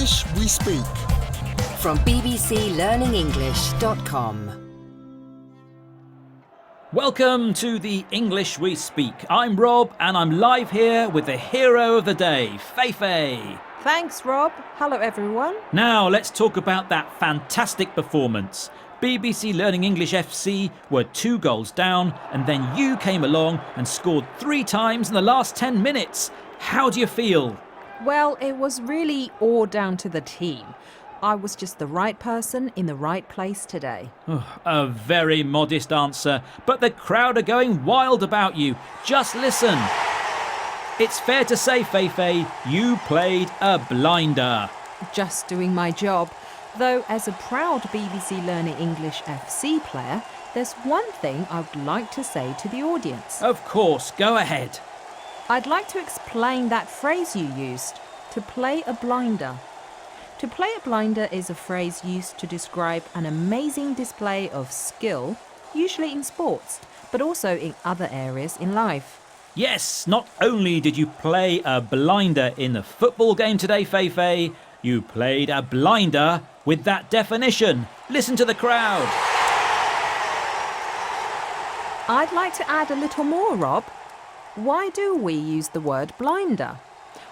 English we speak. From bbclearningenglish.com. Welcome to the English We Speak. I'm Rob and I'm live here with the hero of the day, Feifei. Thanks, Rob. Hello, everyone. Now let's talk about that fantastic performance. BBC Learning English FC were 2 goals down and then you came along and scored 3 times in the last 10 minutes. How do you feel? Well, it was really all down to the team. I was just the right person in the right place today. A very modest answer, but the crowd are going wild about you. Just listen. It's fair to say, Feifei, you played a blinder. Just doing my job. Though, as a proud BBC Learning English FC player, there's one thing I would like to say to the audience. Of course, go ahead. I'd like to explain that phrase you used, to play a blinder. To play a blinder is a phrase used to describe an amazing display of skill, usually in sports, but also in other areas in life. Yes, not only did you play a blinder in the football game today, Feifei, you played a blinder with that definition. Listen to the crowd. I'd like to add a little more, Rob. Why do we use the word blinder?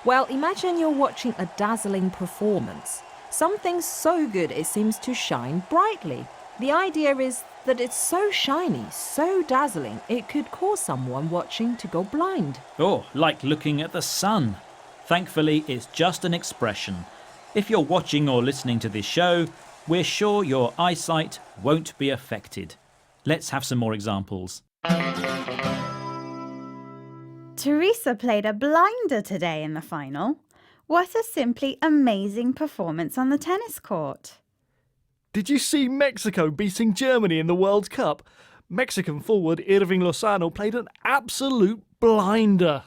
Well, imagine you're watching a dazzling performance. Something so good it seems to shine brightly. The idea is that it's so shiny, so dazzling, it could cause someone watching to go blind. Oh, like looking at the sun. Thankfully, it's just an expression. If you're watching or listening to this show, we're sure your eyesight won't be affected. Let's have some more examples. Teresa played a blinder today in the final. What a simply amazing performance on the tennis court. Did you see Mexico beating Germany in the World Cup? Mexican forward Irving Lozano played an absolute blinder.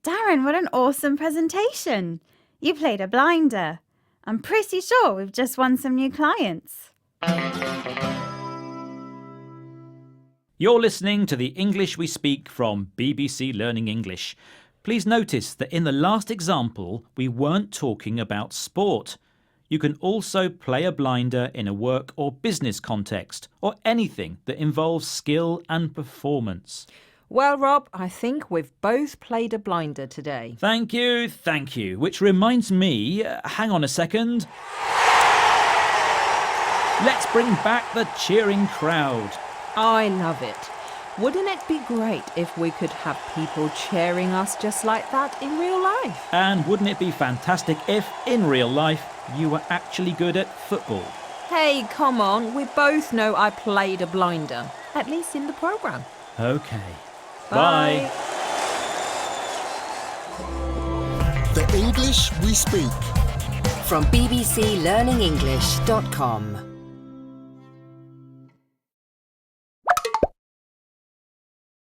Darren, what an awesome presentation. You played a blinder. I'm pretty sure we've just won some new clients. You're listening to the English We Speak from BBC Learning English. Please notice that in the last example, we weren't talking about sport. You can also play a blinder in a work or business context, or anything that involves skill and performance. Well, Rob, I think we've both played a blinder today. Thank you. Which reminds me, hang on a second. Let's bring back the cheering crowd. I love it. Wouldn't it be great if we could have people cheering us just like that in real life? And wouldn't it be fantastic if, in real life, you were actually good at football? Hey, come on, we both know I played a blinder, at least in the programme. OK. Bye. The English we speak. From bbclearningenglish.com.